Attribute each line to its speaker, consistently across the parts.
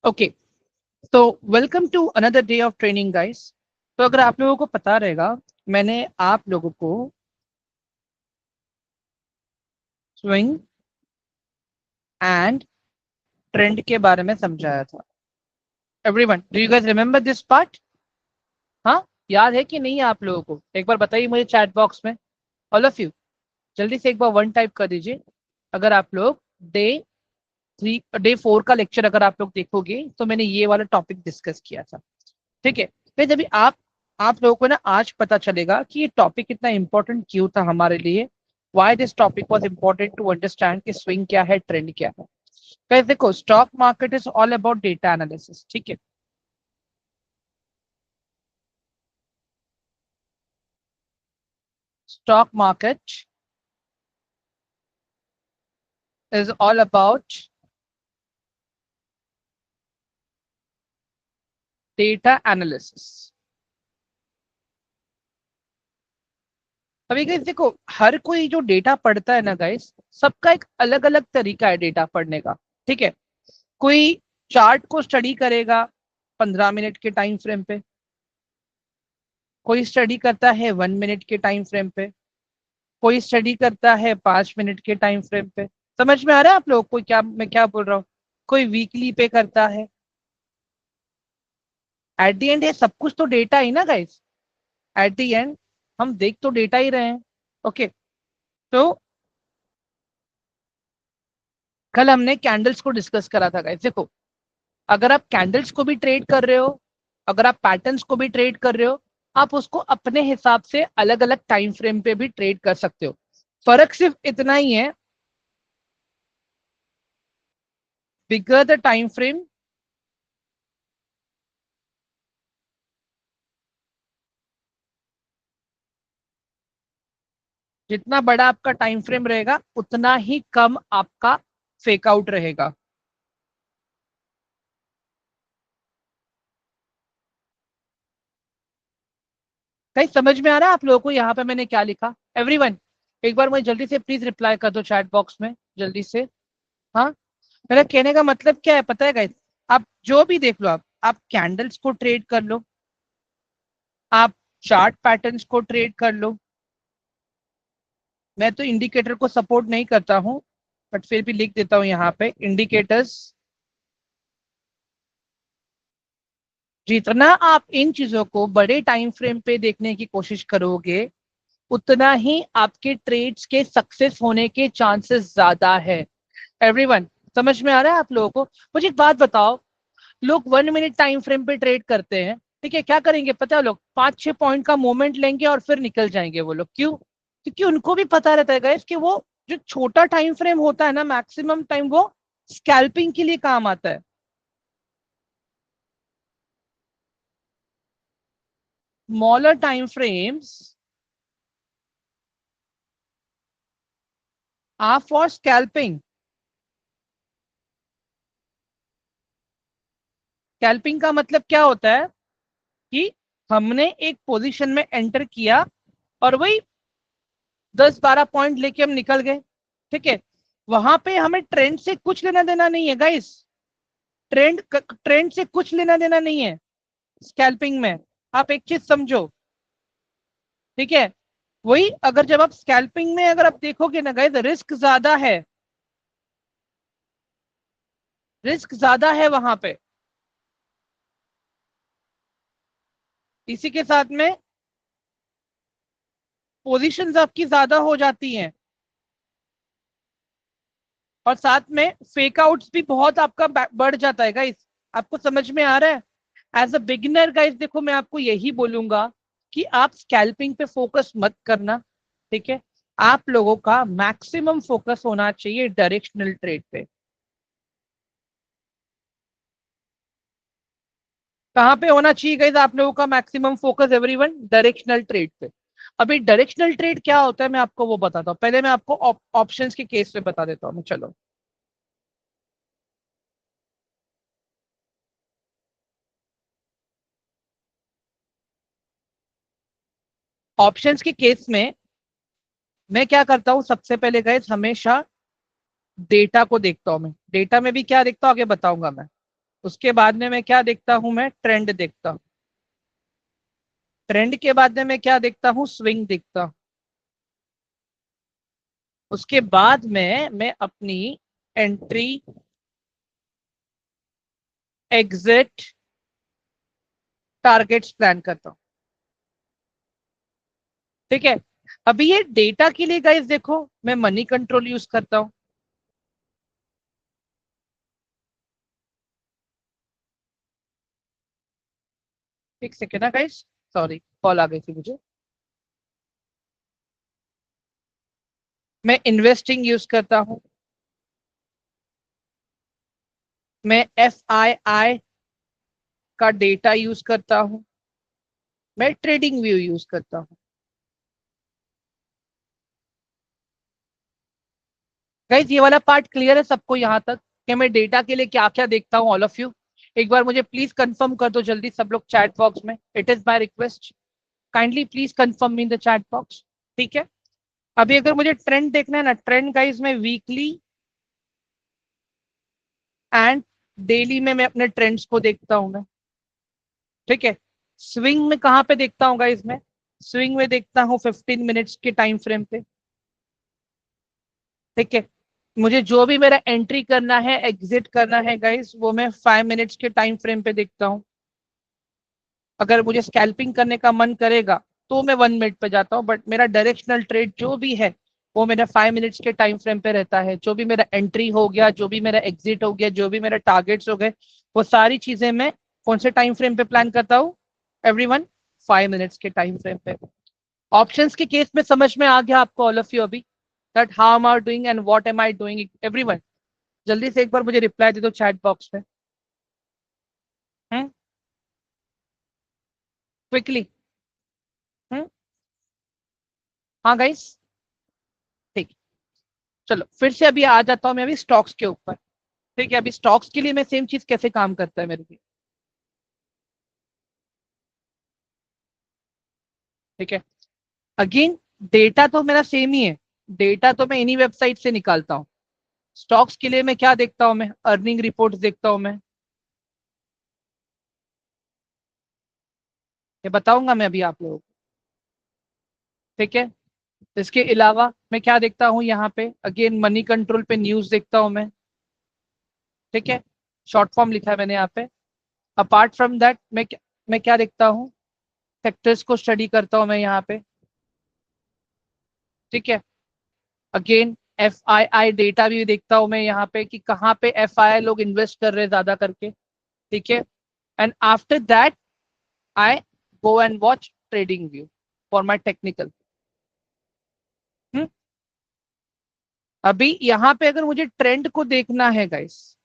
Speaker 1: Okay, तो welcome to another day of training guys. तो अगर आप लोगों को पता रहेगा, मैंने आप लोगों को स्विंग एंड ट्रेंड के बारे में समझाया था। Everyone, do you guys remember this part? हाँ, याद है कि नहीं आप लोगों को? एक बार बताइए मुझे चैट बॉक्स में। ऑल ऑफ यू जल्दी से एक बार वन टाइप कर दीजिए अगर आप लोग डे 4 का लेक्चर अगर आप लोग देखोगे तो मैंने ये वाला टॉपिक डिस्कस किया था। ठीक है, फिर जब आप लोगों को ना आज पता चलेगा कि ये टॉपिक कितना इंपॉर्टेंट क्यों था हमारे लिए। Why this topic was important to understand कि स्विंग क्या है, ट्रेंड क्या है। गाइस देखो, stock market is all about data analysis. ठीक है, stock market is all about data analysis. अभी गाइस देखो, हर कोई जो डेटा पढ़ता है ना गाइस, सबका एक अलग अलग तरीका है डेटा पढ़ने का। ठीक है, कोई चार्ट को स्टडी करेगा 15 मिनट के टाइम फ्रेम पे, कोई स्टडी करता है 1 मिनट के टाइम फ्रेम पे, कोई स्टडी करता है 5 मिनट के टाइम फ्रेम पे। समझ में आ रहा है आप लोग को क्या मैं क्या बोल रहा हूँ? कोई वीकली पे करता है। एट द एंड ये सब कुछ तो डेटा ही ना गाइस। एट द एंड हम देख तो डेटा ही रहे हैं। ओके, तो कल हमने कैंडल्स को डिस्कस करा था गाइस। देखो, अगर आप कैंडल्स को भी ट्रेड कर रहे हो, अगर आप पैटर्न्स को भी ट्रेड कर रहे हो, आप उसको अपने हिसाब से अलग अलग टाइम फ्रेम पे भी ट्रेड कर सकते हो। फर्क सिर्फ इतना ही है, बिगर द टाइम फ्रेम, जितना बड़ा आपका टाइम फ्रेम रहेगा उतना ही कम आपका फेक आउट रहेगा। कहीं समझ में आ रहा है आप लोगों को यहाँ पे मैंने क्या लिखा? एवरीवन, एक बार मुझे जल्दी से प्लीज रिप्लाई कर दो चैट बॉक्स में, जल्दी से। हाँ, मेरा कहने का मतलब क्या है पता है गाइस? आप जो भी देख लो, आप कैंडल्स को ट्रेड कर लो, आप चार्ट पैटर्न्स को ट्रेड कर लो। मैं तो इंडिकेटर को सपोर्ट नहीं करता हूं, बट फिर भी लिख देता हूं यहाँ पे इंडिकेटर्स। जितना आप इन चीजों को बड़े टाइम फ्रेम पे देखने की कोशिश करोगे, उतना ही आपके ट्रेड्स के सक्सेस होने के चांसेस ज्यादा है। एवरीवन, समझ में आ रहा है आप लोगों को? मुझे एक बात बताओ, लोग 1 मिनट टाइम फ्रेम पे ट्रेड करते हैं, ठीक है, क्या करेंगे पता है? लोग 5-6 पॉइंट का मोमेंट लेंगे और फिर निकल जाएंगे वो लोग। क्यों? क्योंकि उनको भी पता रहता है गाइस कि वो जो छोटा टाइम फ्रेम होता है ना, मैक्सिमम टाइम वो स्कैल्पिंग के लिए काम आता है। Smaller time frames are for scalping. Scalping का मतलब क्या होता है कि हमने एक पोजीशन में एंटर किया और वही 10-12 पॉइंट लेके हम निकल गए। ठीक है, वहां पे हमें ट्रेंड से कुछ लेना देना नहीं है गाइस। ट्रेंड से कुछ लेना देना नहीं है स्कैल्पिंग में। आप एक चीज समझो, ठीक है? वही अगर जब आप स्कैल्पिंग में अगर आप देखोगे ना गाइस, रिस्क ज्यादा है, रिस्क ज्यादा है वहां पे। इसी के साथ में पोजीशंस आपकी ज्यादा हो जाती हैं, और साथ में फेक आउट्स भी बहुत आपका बढ़ जाता है गाइस। आपको समझ में आ रहा है? एज अ बिगिनर गाइस, देखो मैं आपको यही बोलूंगा कि आप स्कैल्पिंग पे फोकस मत करना। ठीक है, आप लोगों का मैक्सिमम फोकस होना चाहिए डायरेक्शनल ट्रेड पे। कहाँ पे होना चाहिए गाइस आप लोगों का maximum focus? Everyone, directional trade पे। अभी डायरेक्शनल ट्रेड क्या होता है मैं आपको वो बताता हूँ। पहले मैं आपको ऑप्शंस के केस पे बता देता हूँ। चलो, ऑप्शंस के केस में मैं क्या करता हूँ, सबसे पहले गाइस हमेशा डेटा को देखता हूँ। मैं डेटा में भी क्या देखता हूँ आगे बताऊंगा मैं। उसके बाद में मैं क्या देखता हूं, मैं ट्रेंड देखता हूं। ट्रेंड के बाद में मैं क्या देखता हूं, स्विंग देखता हूं। उसके बाद में मैं अपनी एंट्री, एग्जिट, टारगेट्स प्लान करता हूं। ठीक है। अभी ये डेटा के लिए गाइस देखो, मैं मनी कंट्रोल यूज करता हूं। एक सेकेंड ना गाइस, सॉरी कॉल आ गई थी मुझे। मैं इन्वेस्टिंग यूज करता हूं। मैं FII का डेटा यूज करता हूं। मैं ट्रेडिंग व्यू यूज करता हूं। गाइस ये वाला पार्ट क्लियर है सबको यहाँ तक, कि मैं डेटा के लिए क्या क्या देखता हूँ? ऑल ऑफ यू एक बार मुझे प्लीज कंफर्म कर दो जल्दी सब लोग चैट बॉक्स में। It is my request, kindly please confirm in the chat box. ठीक है। अभी अगर मुझे ट्रेंड देखना है ना, ट्रेंड गाइस मैं वीकली एंड डेली में मैं अपने ट्रेंड्स को देखता हूं मैं। ठीक है। स्विंग में कहाँ पे देखता हूँ गाइस मैं? स्विंग में देखता हूँ 15 मिनट्स के टाइम फ्रेम पे। ठीक है। मुझे जो भी मेरा एंट्री करना है, एग्जिट करना है गाइस, वो मैं 5 मिनट्स के टाइम फ्रेम पे देखता हूँ। अगर मुझे स्कैल्पिंग करने का मन करेगा तो मैं 1 मिनट पे जाता हूँ, बट मेरा डायरेक्शनल ट्रेड जो भी है वो मेरा 5 मिनट्स के टाइम फ्रेम पे रहता है। जो भी मेरा एंट्री हो गया, जो भी मेरा एग्जिट हो गया, जो भी मेरा टारगेट्स हो गए, वो सारी चीजें मैं कौन से टाइम फ्रेम पे प्लान करता हूँ? एवरीवन, 5 मिनट्स के टाइम फ्रेम पे। ऑप्शंस के केस में समझ में आ गया आपको ऑल ऑफ यू अभी, that how am I doing and what am I doing? Everyone जल्दी से एक बार मुझे रिप्लाई दे दो चैट बॉक्स में। क्विकली। हाँ गाइस। ठीक। चलो फिर से अभी आ जाता हूँ मैं अभी स्टॉक्स के ऊपर। ठीक है। अभी स्टॉक्स के लिए मैं सेम चीज कैसे काम करता है मेरे लिए। ठीक है। अगेन डेटा तो मेरा सेम ही है। डेटा तो मैं इन्हीं वेबसाइट से निकालता हूँ। स्टॉक्स के लिए मैं क्या देखता हूँ, मैं अर्निंग रिपोर्ट्स देखता हूँ मैं। ये बताऊंगा मैं अभी आप लोगों को। ठीक है। इसके अलावा मैं क्या देखता हूँ यहाँ पे, अगेन मनी कंट्रोल पे न्यूज देखता हूँ मैं। ठीक है। शॉर्ट फॉर्म लिखा है मैंने यहाँ पे। अपार्ट फ्रॉम दैट मैं क्या देखता हूँ, सेक्टर्स को स्टडी करता हूँ मैं यहाँ पे। ठीक है। अगेन FII डेटा भी देखता हूं मैं यहाँ पे कि कहाँ पे FII लोग इन्वेस्ट कर रहे हैं ज्यादा करके। ठीक है। And after that I go and watch trading view for my technical. अभी यहाँ पे अगर मुझे ट्रेंड को देखना है गाइस,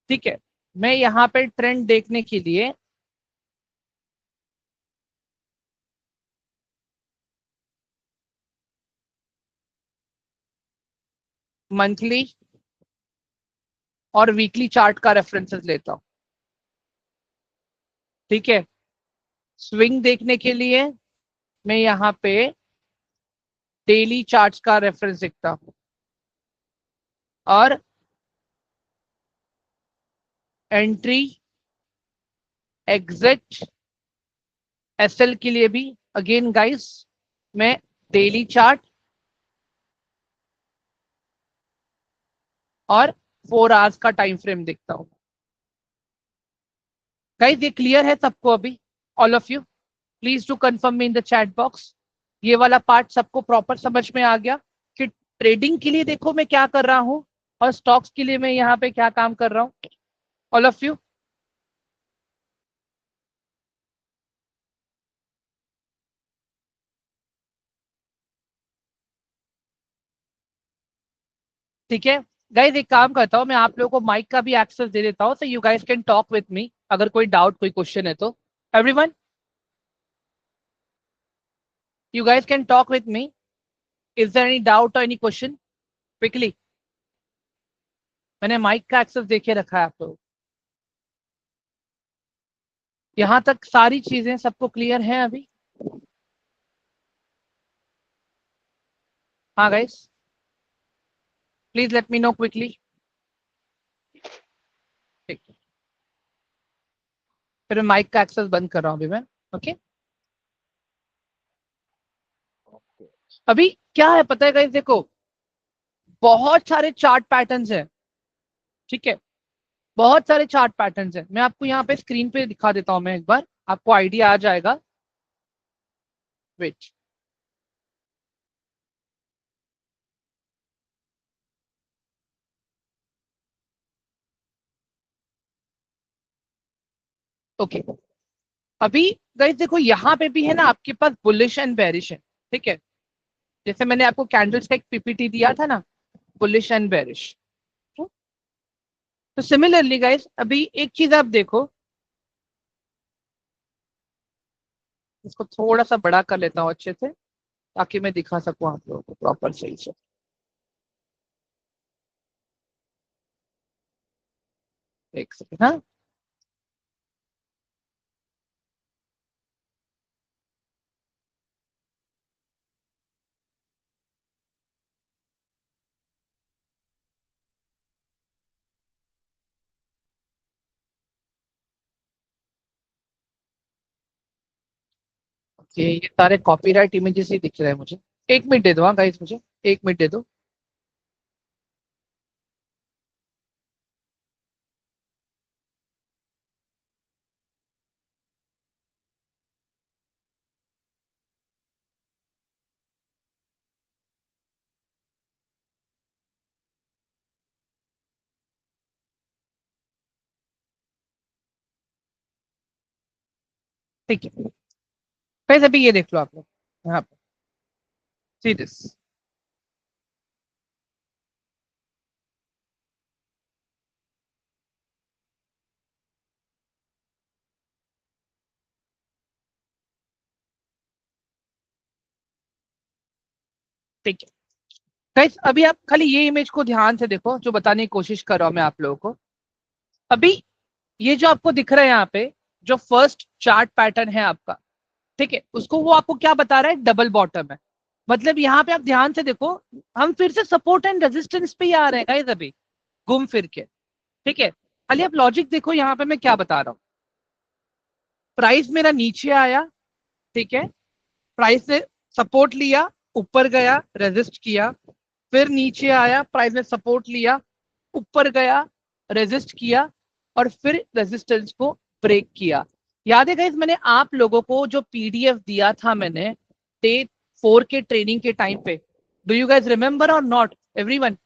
Speaker 1: ठीक है, मैं यहाँ पे ट्रेंड देखने के लिए मंथली और वीकली चार्ट का रेफरेंसेस लेता हूँ। ठीक है। स्विंग देखने के लिए मैं यहाँ पे डेली चार्ट्स का रेफरेंस देखता हूँ। और एंट्री, एग्जिट, SL के लिए भी अगेन गाइस मैं डेली चार्ट और 4 आवर्स का टाइम फ्रेम देखता हूँ। गाइस ये क्लियर है सबको अभी? All of you please to confirm me in the chat box. ये वाला पार्ट सबको प्रॉपर समझ में आ गया कि ट्रेडिंग के लिए देखो मैं क्या कर रहा हूँ और स्टॉक्स के लिए मैं यहाँ पे क्या काम कर रहा हूँ? All of you. ठीक है। गाइज एक काम करता हूँ, मैं आप लोगों को माइक का भी एक्सेस दे देता हूँ, so you guys can talk with me अगर कोई डाउट कोई क्वेश्चन है तो। Everyone, you guys can talk with me. Is there any doubt or any question? Quickly. मैंने माइक का एक्सेस देके रखा है आप लोग। यहाँ तक सारी चीजें सबको क्लियर है अभी? हाँ guys, please let me know quickly. ठीक। फिर मैं माइक का एक्सेस बंद कर रहा हूँ अभी मैं। ओके, अभी क्या है पता है गाइस, देखो बहुत सारे चार्ट पैटर्न्स हैं, ठीक है, बहुत सारे चार्ट पैटर्न्स हैं। मैं आपको यहाँ पे स्क्रीन पे दिखा देता हूँ, मैं एक बार आपको आइडिया आ जाएगा। वेट, ओके, अभी गाइस देखो यहाँ पे भी है ना आपके पास बुलिश एंड बेरिश है, ठीक है, जैसे मैंने आपको कैंडल्स का एक पीपीटी दिया था ना, बुलिश एंड बेरिश। तो सिमिलरली गाइस अभी एक चीज आप देखो, इसको थोड़ा सा बड़ा कर लेता हूँ अच्छे से ताकि मैं दिखा सकूं आप लोगों को प्रॉपर सही से। एक सेकंड, हाँ, ये सारे कॉपीराइट इमेजेस ही दिख रहे हैं मुझे। एक मिनट दे दो हाँ गाइस, मुझे एक मिनट दे दो। ठीक है गाइस, अभी ये देख लो आप लोग यहाँ पे, सी दिस। ठीक है गाइस, अभी आप खाली ये इमेज को ध्यान से देखो जो बताने की कोशिश कर रहा हूं मैं आप लोगों को। अभी ये जो आपको दिख रहा है यहाँ पे, जो फर्स्ट चार्ट पैटर्न है आपका, ठीक है, उसको वो आपको क्या बता रहा है, डबल बॉटम है। मतलब यहाँ पे आप ध्यान से देखो, हम फिर से सपोर्ट एंड रेजिस्टेंस पे ही आ रहे हैं गाइस अभी, घूम फिर के, ठीक है। खाली आप लॉजिक देखो यहाँ पे मैं क्या बता रहा हूँ। प्राइस मेरा नीचे आया, ठीक है, प्राइस ने सपोर्ट लिया, ऊपर गया, रेजिस्ट किया, फिर नीचे आया, प्राइस ने सपोर्ट लिया, ऊपर गया, रेजिस्ट किया, और फिर रेजिस्टेंस को ब्रेक किया। याद है गाइस, मैंने आप लोगों को जो पीडीएफ दिया था मैंने डे 4 के ट्रेनिंग के टाइम पे, डू यू गाइस रिमेंबर और नॉट एवरीवन,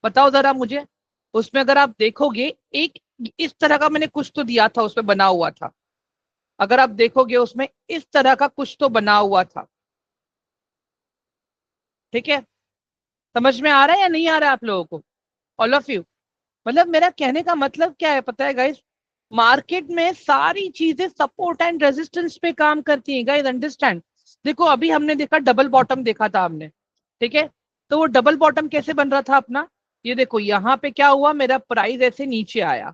Speaker 1: बताओ जरा मुझे। उसमें अगर आप देखोगे, एक इस तरह का मैंने कुछ तो दिया था, उसमें बना हुआ था, अगर आप देखोगे उसमें इस तरह का कुछ तो बना हुआ था, ठीक है। समझ में आ रहा है या नहीं आ रहा है आप लोगों को, ऑल ऑफ यू। मतलब मेरा कहने का मतलब क्या है पता है गाइस, मार्केट में सारी चीजें सपोर्ट एंड रेजिस्टेंस पे काम करती हैं गाइस, अंडरस्टैंड। देखो अभी हमने देखा डबल बॉटम देखा था हमने, ठीक है, तो वो डबल बॉटम कैसे बन रहा था अपना, ये देखो यहाँ पे क्या हुआ, मेरा प्राइस ऐसे नीचे आया,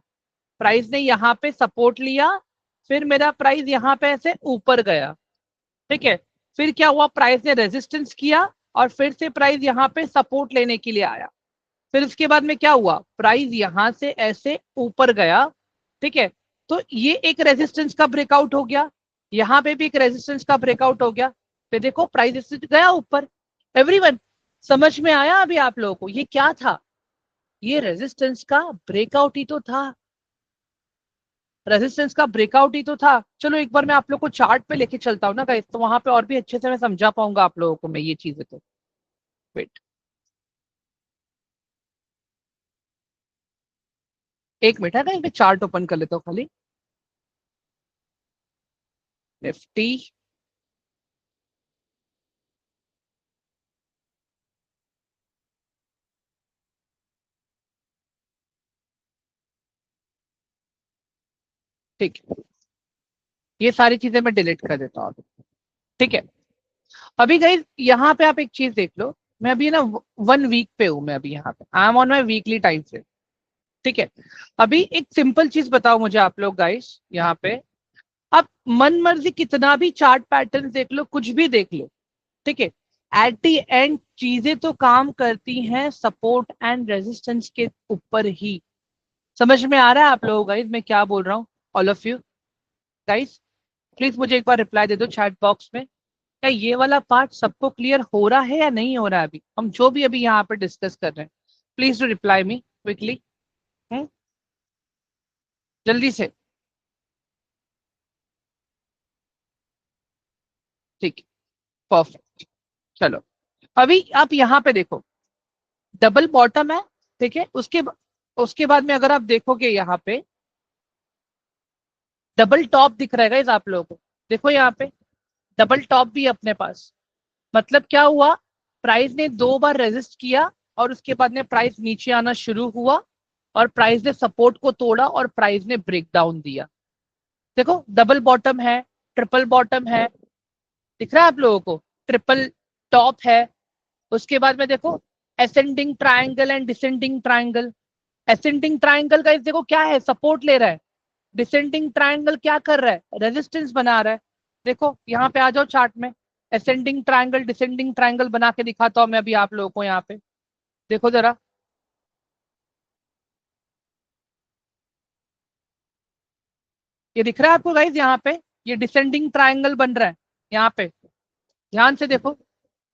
Speaker 1: प्राइस ने यहाँ पे सपोर्ट लिया, फिर मेरा प्राइस यहाँ पे ऐसे ऊपर गया, ठीक है, फिर क्या हुआ, प्राइस ने रेजिस्टेंस किया, और फिर से प्राइस यहाँ पे सपोर्ट लेने के लिए आया, फिर उसके बाद में क्या हुआ, प्राइस यहां से ऐसे ऊपर गया, ठीक है। तो ये एक रेजिस्टेंस का ब्रेकआउट हो गया, यहां पे भी एक रेजिस्टेंस का ब्रेकआउट हो गया, फिर देखो प्राइस इससे गया ऊपर। एवरीवन, समझ में आया अभी आप लोगों को ये क्या था, ये रेजिस्टेंस का ब्रेकआउट ही तो था, रेजिस्टेंस का ब्रेकआउट ही तो था। चलो एक बार मैं आप लोग को चार्ट पे लेके चलता हूँ ना गाइस, तो वहां पे और भी अच्छे से मैं समझा पाऊंगा आप लोगों को मैं ये चीजें तो। वेट, एक मिनट है ना, मैं चार्ट ओपन कर लेता हूँ खाली। निफ्टी, ठीक है, ये सारी चीजें मैं डिलीट कर देता हूँ, ठीक है। अभी गाइस यहाँ पे आप एक चीज देख लो, मैं अभी ना 1 वीक पे हूँ, मैं अभी यहाँ पे I am on my weekly time frame, ठीक है। अभी एक सिंपल चीज बताओ मुझे आप लोग गाइस, यहाँ पे आप मन मर्जी कितना भी चार्ट पैटर्न देख लो, कुछ भी देख लो, ठीक है, एट द एंड चीजें तो काम करती हैं सपोर्ट एंड रेजिस्टेंस के ऊपर ही। समझ में आ रहा है आप लोगों गाइस मैं क्या बोल रहा हूँ, all of you. Guys please मुझे एक बार रिप्लाई दे दो चैट बॉक्स में, क्या ये वाला पार्ट सबको क्लियर हो रहा है या नहीं हो रहा है? अभी हम जो भी अभी यहाँ पे डिस्कस कर रहे हैं, please to reply me quickly, जल्दी से। ठीक है, परफेक्ट। चलो अभी आप यहाँ पे देखो, डबल बॉटम है, ठीक है। उसके बाद में अगर आप देखोगे यहाँ पे डबल टॉप दिख रहा है गाइस आप लोगों को, देखो यहाँ पे डबल टॉप भी है अपने पास। मतलब क्या हुआ, प्राइस ने 2 बार रेजिस्ट किया और उसके बाद में प्राइस नीचे आना शुरू हुआ और प्राइस ने सपोर्ट को तोड़ा और प्राइस ने ब्रेक डाउन दिया। देखो डबल बॉटम है, ट्रिपल बॉटम है, दिख रहा है आप लोगों को, ट्रिपल टॉप है। उसके बाद में देखो ascending triangle and descending triangle. Ascending triangle का देखो क्या है, सपोर्ट ले रहा है। डिसेंडिंग ट्रायंगल क्या कर रहा है, रेजिस्टेंस बना रहा है। देखो यहाँ पे आ जाओ चार्ट में, असेंडिंग ट्रायंगल डिसेंडिंग ट्रायंगल बना के दिखाता हूं मैं अभी आप लोगों को। यहाँ पे देखो जरा, ये दिख रहा है आपको गाइज यहाँ पे, ये डिसेंडिंग ट्रायंगल बन रहा है यहाँ पे। ध्यान से देखो,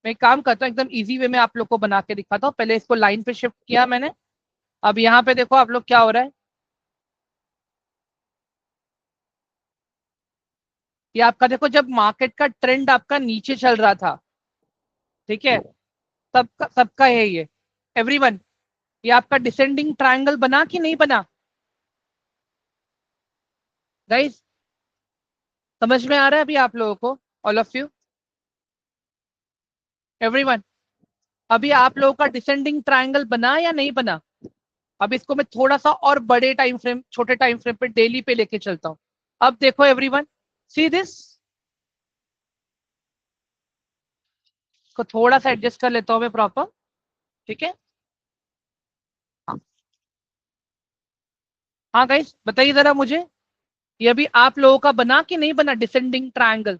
Speaker 1: मैं एक काम करता हूँ एकदम इजी वे में आप लोग को बना के दिखाता हूँ। पहले इसको लाइन पे शिफ्ट किया मैंने, अब यहाँ पे देखो आप लोग क्या हो रहा है। ये आपका देखो, जब मार्केट का ट्रेंड आपका नीचे चल रहा था, ठीक है, सबका सबका है ये, एवरीवन, ये आपका डिसेंडिंग ट्रायंगल बना कि नहीं बना गाइस? समझ में आ रहा है अभी आप लोगों को, ऑल ऑफ यू, एवरीवन? अभी आप लोगों का डिसेंडिंग ट्रायंगल बना या नहीं बना? अब इसको मैं थोड़ा सा और बड़े टाइम फ्रेम, छोटे टाइम फ्रेम पे, डेली पे लेके चलता हूं। अब देखो एवरीवन, सी दिस, को थोड़ा सा एडजस्ट कर लेता हूं मैं प्रॉपर, ठीक है। हाँ, हाँ गाइस बताइए जरा मुझे, ये अभी आप लोगों का बना कि नहीं बना डिसेंडिंग ट्रायंगल?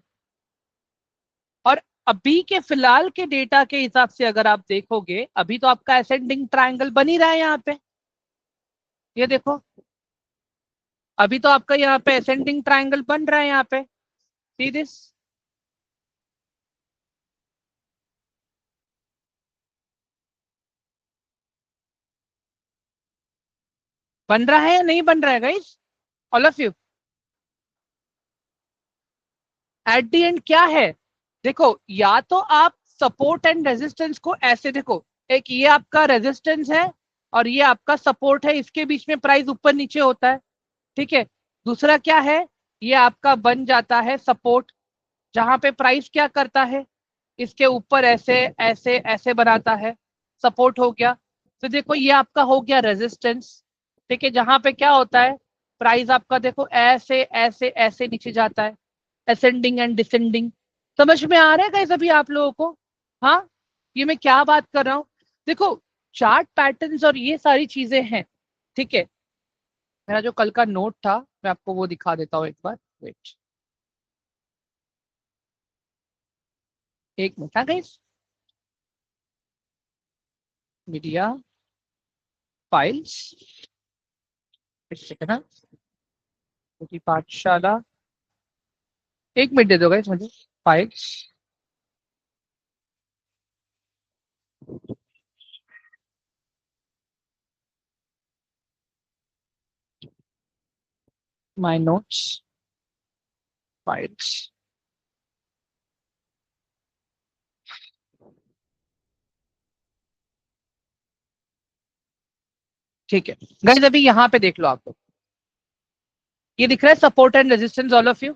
Speaker 1: और अभी के फिलहाल के डेटा के हिसाब से अगर आप देखोगे, अभी तो आपका असेंडिंग ट्रायंगल बन ही रहा है यहाँ पे। ये देखो, अभी तो आपका यहाँ पे असेंडिंग ट्रायंगल बन रहा है यहाँ पे, सी दिस, बन रहा है या नहीं बन रहा है guys, all of you? Eight the and क्या है, देखो या तो आप सपोर्ट एंड रेजिस्टेंस को ऐसे देखो, एक ये आपका रेजिस्टेंस है और ये आपका सपोर्ट है, इसके बीच में प्राइस ऊपर नीचे होता है, ठीक है। दूसरा क्या है, ये आपका बन जाता है सपोर्ट, जहां पे प्राइस क्या करता है, इसके ऊपर ऐसे ऐसे ऐसे बनाता है, सपोर्ट हो गया। तो देखो ये आपका हो गया रेजिस्टेंस, ठीक है, जहां पे क्या होता है, प्राइस आपका देखो ऐसे ऐसे ऐसे नीचे जाता है, असेंडिंग एंड डिसेंडिंग। समझ में आ रहा है गाइस अभी आप लोगों को? हाँ, ये मैं क्या बात कर रहा हूँ, देखो चार्ट पैटर्न्स और ये सारी चीजें हैं, ठीक है। मेरा जो कल का नोट था, मैं आपको वो दिखा देता हूँ एक बार, वेट, एक मिनट, हाँ गाइस, मीडिया फाइल्स, एक सेकंड, हाँ, क्योंकि पाठशाला, एक मिनट दे दो गाइस मुझे, फाइल्स, माय नोट्स, फाइल्स, ठीक है गाइस। अभी यहाँ पे देख लो आप लोग, ये दिख रहा है support and resistance, all of you,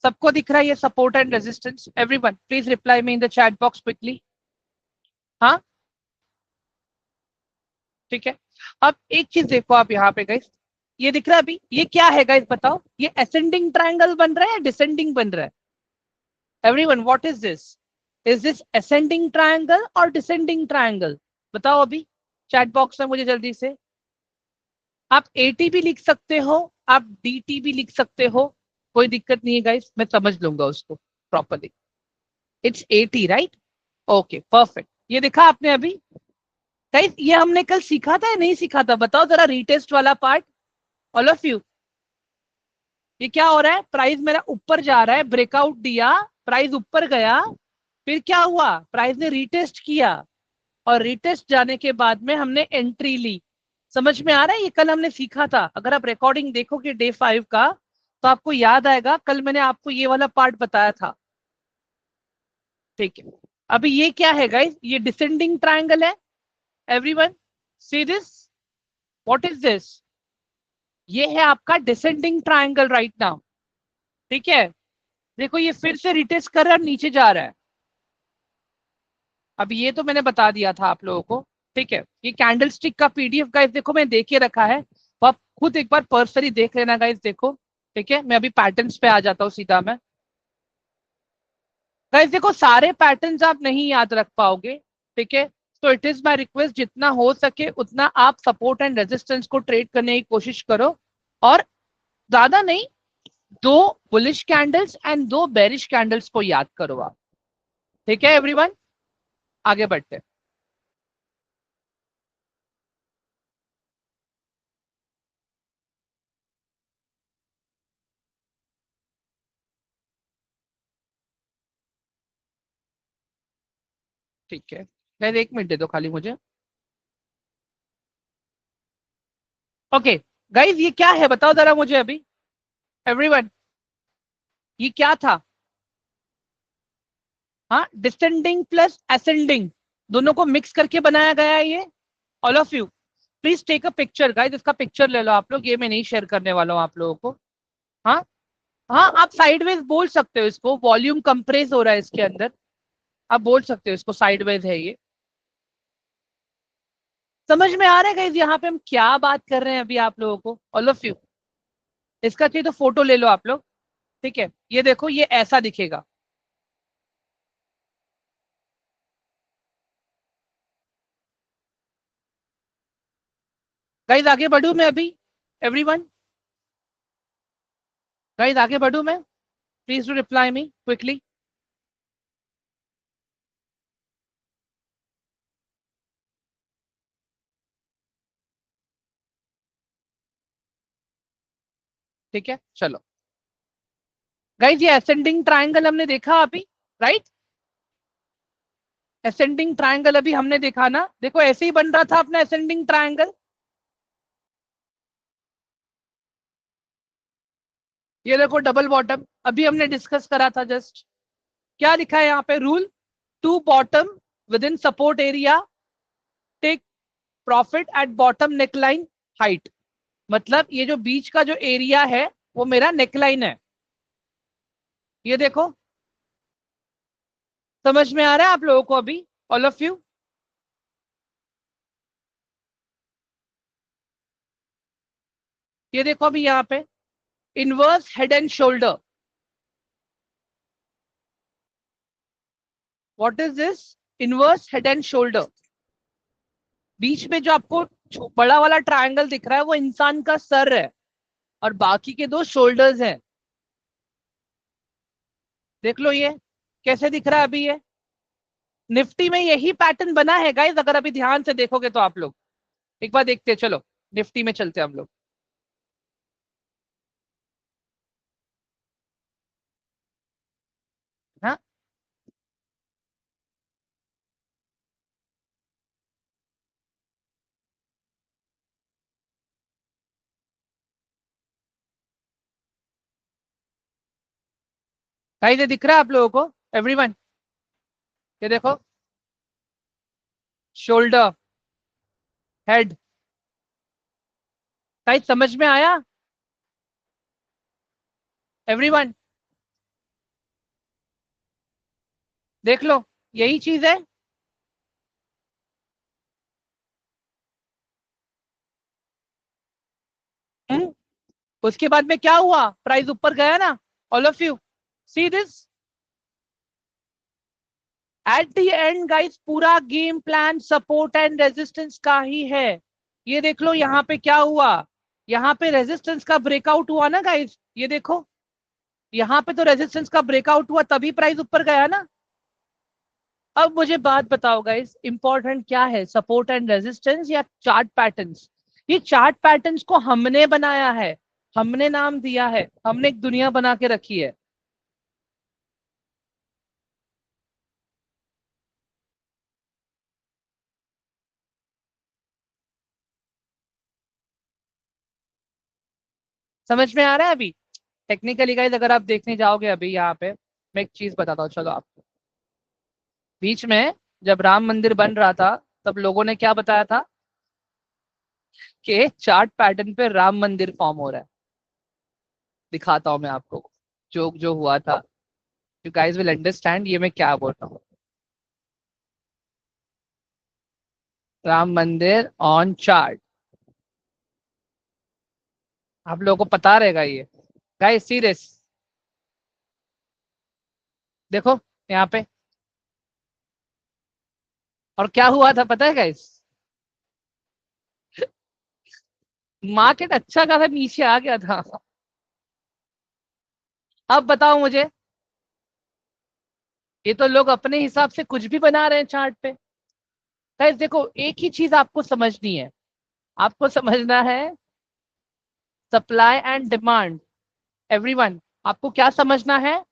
Speaker 1: सबको दिख रहा है ये support and resistance? Everyone please reply me in the chat box quickly. हाँ, ठीक है। अब एक चीज देखो आप यहाँ पे गाइस, ये दिख रहा है अभी, ये क्या है गाइस बताओ, ये असेंडिंग ट्रायंगल बन रहा है या डिसेंडिंग बन रहा है? Everyone what is this ascending triangle और डिसेंडिंग ट्रायंगल? बताओ अभी चैट बॉक्स में मुझे जल्दी से। आप एटी भी लिख सकते हो, आप डीटी भी लिख सकते हो, कोई दिक्कत नहीं है गाइस, मैं समझ लूंगा उसको properly. It's eighty right, okay perfect. ये देखा आपने अभी गाइस, ये हमने कल सीखा था या नहीं सीखा था, बताओ जरा, रीटेस्ट वाला पार्ट, ऑल ऑफ यू? ये क्या हो रहा है, प्राइस मेरा ऊपर जा रहा है, ब्रेकआउट दिया, प्राइस ऊपर गया, फिर क्या हुआ, प्राइस ने रीटेस्ट किया, और रीटेस्ट जाने के बाद में हमने एंट्री ली। समझ में आ रहा है, ये कल हमने सीखा था। अगर आप रिकॉर्डिंग देखोगे डे 5 का, तो आपको याद आएगा, कल मैंने आपको ये वाला पार्ट बताया था। ठीक है, अभी ये क्या है गाइस, ये डिसेंडिंग ट्रायंगल है। Everyone see this, what is this, ये है आपका डिसेंडिंग ट्रायंगल राइट नाउ। ठीक है, देखो ये फिर से रिटेस्ट कर रहा है और नीचे जा रहा है। अब ये तो मैंने बता दिया था आप लोगों को। ठीक है, ये कैंडल स्टिक का पीडीएफ गाइस देखो मैं दे के रखा है, तो आप खुद एक बार पर्सनली देख लेना गाइस, देखो। ठीक है, मैं अभी पैटर्न्स पे आ जाता हूँ सीधा मैं। गाइस देखो, सारे पैटर्न्स आप नहीं याद रख पाओगे। ठीक है, तो इट इज माय रिक्वेस्ट, जितना हो सके उतना आप सपोर्ट एंड रेजिस्टेंस को ट्रेड करने की कोशिश करो, और ज्यादा नहीं, दो बुलिश कैंडल्स एंड दो बेरिश कैंडल्स को याद करो आप। ठीक है एवरीवन, आगे बढ़ते हैं। ठीक है गाइस, एक मिनट दे दो खाली मुझे। ओके गाइस, ये क्या है बताओ जरा मुझे अभी, एवरीवन, ये क्या था। हाँ, डिसेंडिंग प्लस असेंडिंग, दोनों को मिक्स करके बनाया गया है ये। All of you please take a picture guys, इसका पिक्चर ले लो आप लोग, ये मैं नहीं शेयर करने वाला हूँ आप लोगों को। हाँ, हाँ आप साइडवेज बोल सकते हो इसको, वॉल्यूम कंप्रेस हो रहा है इसके अंदर, आप बोल सकते हो इसको साइडवेज है ये। समझ में आ रहा है गाइस यहाँ पे हम क्या बात कर रहे हैं अभी आप लोगों को, ऑल ऑफ यू। इसका चाहिए तो फोटो ले लो आप लोग। ठीक है, ये देखो ये ऐसा दिखेगा। गाइस आगे बढ़ू मैं अभी, एवरीवन, गाइस आगे बढ़ू मैं, please to reply me quickly. ठीक है चलो गाइस, ये असेंडिंग ट्रायंगल हमने देखा अभी, राइट। असेंडिंग ट्रायंगल अभी हमने देखा ना, देखो ऐसे ही बन रहा था अपना असेंडिंग ट्रायंगल। ये देखो डबल बॉटम, अभी हमने डिस्कस करा था जस्ट। क्या लिखा है यहाँ पे rule, two bottom within support area, take profit at bottom neckline height. मतलब ये जो बीच का जो एरिया है वो मेरा नेकलाइन है। ये देखो, समझ में आ रहा है आप लोगों को अभी, ऑल ऑफ यू। ये देखो अभी यहाँ पे inverse head and shoulder, what is this, inverse head and shoulder. बीच में जो आपको बड़ा वाला ट्रायंगल दिख रहा है वो इंसान का सर है, और बाकी के दो शोल्डर्स हैं। देख लो ये कैसे दिख रहा है अभी ये, निफ्टी में यही पैटर्न बना है गाइस, अगर अभी ध्यान से देखोगे तो आप लोग। एक बार देखते हैं, चलो निफ्टी में चलते हैं हम लोग। हाँ गाइस, ये दिख रहा है आप लोगों को, एवरीवन। ये देखो, शोल्डर, हेड, गाइस समझ में आया एवरीवन। देख लो, यही चीज है। हम्म, उसके बाद में क्या हुआ, प्राइस ऊपर गया ना, all of you see this. At the end guys, पूरा game plan support and resistance का ही है। ये देख लो यहाँ पे क्या हुआ, यहाँ पे रेजिस्टेंस का ब्रेकआउट हुआ ना गाइस, ये देखो, यहाँ पे तो रेजिस्टेंस का ब्रेकआउट हुआ तभी प्राइस ऊपर गया ना। अब मुझे बात बताओ गाइस, इंपॉर्टेंट क्या है, सपोर्ट एंड रेजिस्टेंस या चार्ट पैटर्न्स। ये चार्ट पैटर्न्स को हमने बनाया है, हमने नाम दिया है, हमने एक दुनिया बना के रखी है। समझ में आ रहा है अभी? टेक्निकली गाइस अगर आप देखने जाओगे अभी यहाँ पे, मैं एक चीज बताता हूँ चलो आपको। बीच में जब राम मंदिर बन रहा था, तब लोगों ने क्या बताया था कि चार्ट पैटर्न पे राम मंदिर फॉर्म हो रहा है। दिखाता हूँ मैं आपको जो हुआ था, यू गाइस विल अंडरस्टैंड ये मैं क्या बोल रहा हूँ। राम मंदिर ऑन चार्ट, आप लोगों को पता रहेगा ये गाइस, सीरियस। देखो यहाँ पे, और क्या हुआ था पता है गाइस? मार्केट अच्छा खासा नीचे आ गया था। अब बताओ मुझे, ये तो लोग अपने हिसाब से कुछ भी बना रहे हैं चार्ट पे। गाइस देखो, एक ही चीज आपको समझनी है, आपको समझना है सप्लाई एंड डिमांड। एवरीवन, आपको क्या समझना है?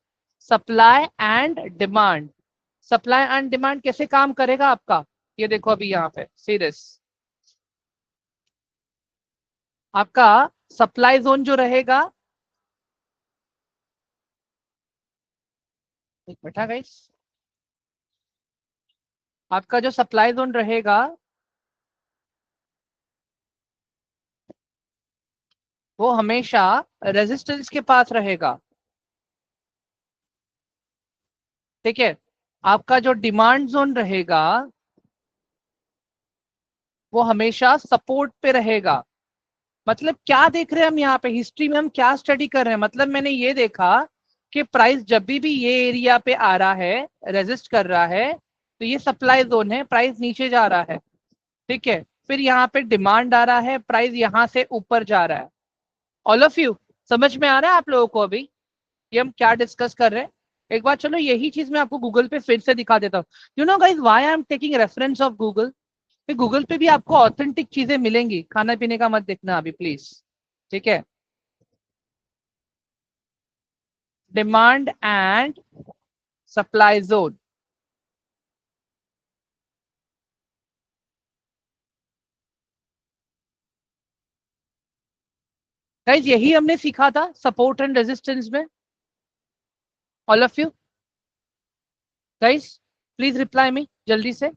Speaker 1: Supply and demand. Supply and demand कैसे काम करेगा आपका, ये देखो अभी यहाँ पे सीरियस। आपका सप्लाई जोन जो रहेगा, एक बेटा गाइस, आपका जो सप्लाई जोन रहेगा वो हमेशा रेजिस्टेंस के पास रहेगा। ठीक है, आपका जो डिमांड जोन रहेगा वो हमेशा सपोर्ट पे रहेगा। मतलब क्या देख रहे हैं हम यहाँ पे, हिस्ट्री में हम क्या स्टडी कर रहे हैं? मतलब मैंने ये देखा कि प्राइस जब भी ये एरिया पे आ रहा है, रेजिस्ट कर रहा है, तो ये सप्लाई जोन है, प्राइस नीचे जा रहा है। ठीक है, फिर यहाँ पे डिमांड आ रहा है, प्राइस यहाँ से ऊपर जा रहा है। ऑल ऑफ यू, समझ में आ रहा है आप लोगों को अभी ये हम क्या डिस्कस कर रहे हैं? एक बार चलो यही चीज मैं आपको गूगल पे फिर से दिखा देता हूँ। You know guys why I am taking reference of Google? Google पे भी आपको ऑथेंटिक चीजें मिलेंगी, खाना पीने का मत देखना अभी प्लीज। ठीक है, demand and supply zone. Guys यही हमने सीखा था सपोर्ट एंड रेजिस्टेंस में। All of you guys, please reply me जल्दी से।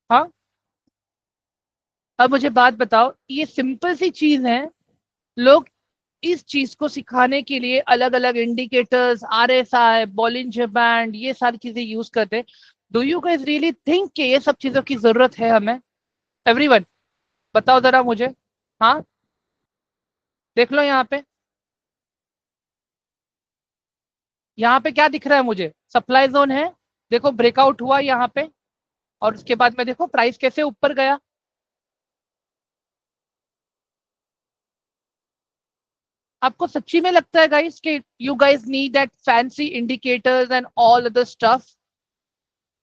Speaker 1: हाँ, अब मुझे बात बताओ, ये सिंपल सी चीज है, लोग इस चीज को सिखाने के लिए अलग अलग इंडिकेटर्स, आरएसआई, बॉलिंजर बैंड, ये सारी चीजें यूज करते हैं। Do you guys really think कि ये सब चीजों की जरूरत है हमें? एवरीवन बताओ जरा मुझे। हाँ, देख लो यहाँ पे, यहाँ पे क्या दिख रहा है मुझे? सप्लाई जोन है, देखो ब्रेकआउट हुआ यहाँ पे, और उसके बाद में देखो प्राइस कैसे ऊपर गया। आपको सच्ची में लगता है गाइस कि you guys need that fancy indicators and all other stuff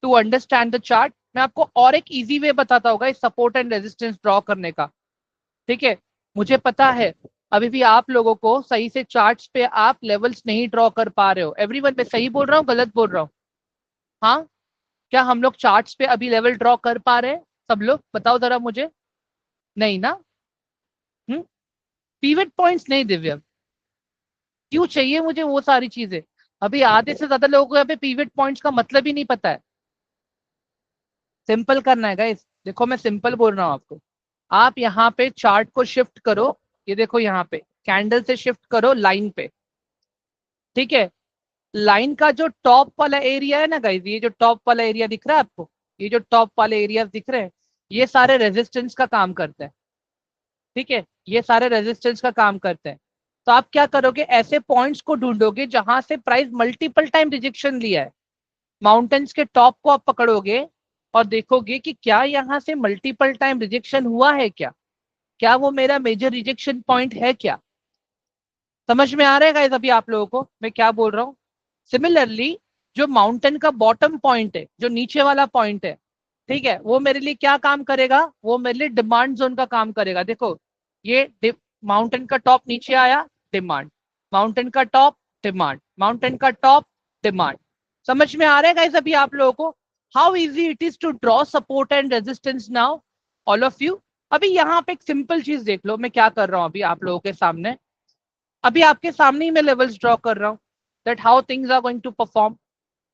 Speaker 1: to understand the chart? मैं आपको और एक इजी वे बताता हूँ guys support and resistance draw करने का। ठीक है, मुझे पता है अभी भी आप लोगों को सही से चार्ट्स पे आप लेवल्स नहीं ड्रॉ कर पा रहे हो। एवरीवन, मैं सही बोल रहा हूँ गलत बोल रहा हूँ? हाँ, क्या हम लोग चार्ट्स पे अभी लेवल ड्रॉ कर पा रहे हैं? सब लोग बताओ जरा मुझे। नहीं ना? हम्म, पीवेट पॉइंट्स नहीं दिव्या, क्यों चाहिए मुझे वो सारी चीजें? अभी आधे से ज्यादा लोगों को यहाँ पे पीवेट पॉइंट्स का मतलब ही नहीं पता है। सिंपल करना है गाइस, देखो मैं सिंपल बोल रहा हूँ आपको। आप यहाँ पे चार्ट को शिफ्ट करो, ये देखो यहाँ पे कैंडल से शिफ्ट करो लाइन पे। ठीक है, लाइन का जो टॉप वाला एरिया है ना गाइस, ये जो टॉप वाला एरिया दिख रहा है आपको, ये जो टॉप वाले एरिया दिख रहे हैं, ये सारे रेजिस्टेंस का काम करते हैं। ठीक है, ये सारे रेजिस्टेंस का काम करते हैं। तो आप क्या करोगे, ऐसे पॉइंट्स को ढूंढोगे जहां से प्राइस मल्टीपल टाइम रिजेक्शन लिया है। माउंटेन्स के टॉप को आप पकड़ोगे और देखोगे कि क्या यहाँ से मल्टीपल टाइम रिजेक्शन हुआ है, क्या वो मेरा मेजर रिजेक्शन पॉइंट है क्या? समझ में आ रहा है गाइस अभी आप लोगों को मैं क्या बोल रहा हूँ? सिमिलरली, जो माउंटेन का बॉटम पॉइंट है, जो नीचे वाला पॉइंट है, ठीक है, वो मेरे लिए क्या काम करेगा? वो मेरे लिए डिमांड जोन का काम करेगा। देखो ये माउंटेन का टॉप नीचे आया, डिमांड, माउंटेन का टॉप, डिमांड, माउंटेन का टॉप, डिमांड। समझ में आ रहा है गाइस अभी आप लोगों को how easy it is to draw support and resistance now, all of you. अभी यहाँ पे एक सिंपल चीज देख लो, मैं क्या कर रहा हूँ अभी आप लोगों के सामने, अभी आपके सामने ही मैं लेवल्स ड्रॉ कर रहा हूँ, that how things are going to perform.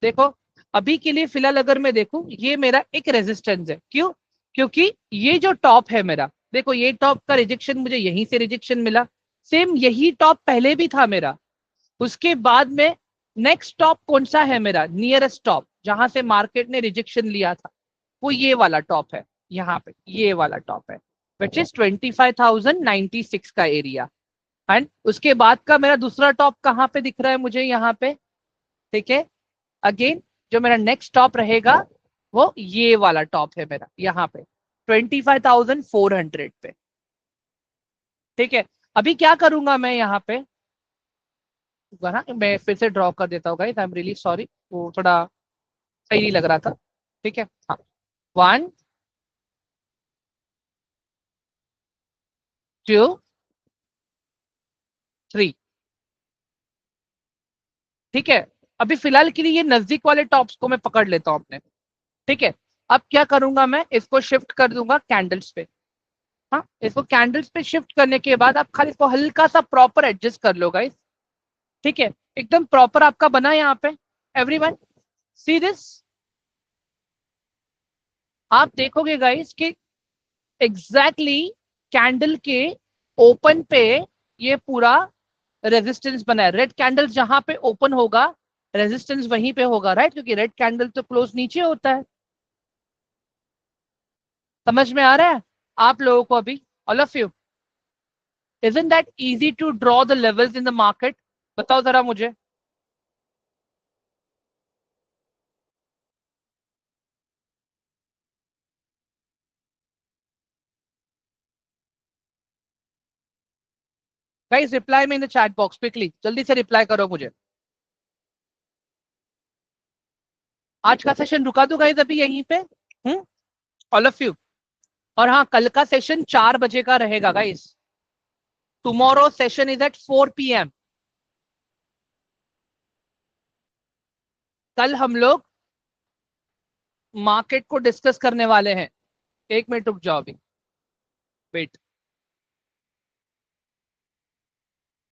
Speaker 1: देखो अभी के लिए फिलहाल अगर मैं देखूं, ये मेरा एक रेजिस्टेंस है, क्यों? क्योंकि ये जो टॉप है मेरा, देखो ये टॉप का रिजेक्शन मुझे यहीं से रिजेक्शन मिला, सेम यही टॉप पहले भी था मेरा। उसके बाद में नेक्स्ट टॉप कौन सा है मेरा, नियरेस्ट टॉप जहां से मार्केट ने रिजेक्शन लिया था, वो ये वाला टॉप है, यहाँ पे ये वाला टॉप है, विच इज 25,096 का एरिया। एंड उसके बाद का मेरा दूसरा टॉप कहाँ पे दिख रहा है मुझे, यहाँ पे, ठीक है। अगेन जो मेरा नेक्स्ट टॉप रहेगा वो ये वाला टॉप है मेरा, यहाँ पे 25,400 पे, ठीक है। अभी क्या करूंगा मैं यहाँ पे, ना मैं फिर से ड्रॉ कर देता हूँ guys, I am really sorry, वो थोड़ा सही नहीं लग रहा था, ठीक है। हाँ, 1 2 3, ठीक है। अभी फिलहाल के लिए ये नजदीक वाले टॉप्स को मैं पकड़ लेता हूँ अपने, ठीक है। अब क्या करूंगा मैं, इसको शिफ्ट कर दूंगा कैंडल्स पे। हाँ, इसको कैंडल्स पे शिफ्ट करने के बाद आप खाली इसको हल्का सा प्रॉपर एडजस्ट कर लो गाइस, ठीक है। एकदम प्रॉपर आपका बना यहाँ पे, एवरीवन सी दिस। आप देखोगे गाइस कि एग्जैक्टली कैंडल के ओपन पे ये पूरा रेजिस्टेंस बना है। रेड कैंडल जहां पे ओपन होगा, रेजिस्टेंस वहीं पे होगा, राइट, क्योंकि रेड कैंडल तो क्लोज नीचे होता है। समझ में आ रहा है आप लोगों को अभी, all of you? Isn't that easy to draw the levels in the market? बताओ जरा मुझे। गाइस रिप्लाई में इन द चैट बॉक्स क्विकली, जल्दी से रिप्लाई करो मुझे। आज का सेशन रुका दो गाइस अभी यहीं पे, ऑल ऑफ यू। और हाँ, कल का सेशन 4 बजे का रहेगा guys. Tomorrow session is at 4 PM। कल हम लोग मार्केट को डिस्कस करने वाले हैं। 1 मिनट रुक जाओ अभी, वेट।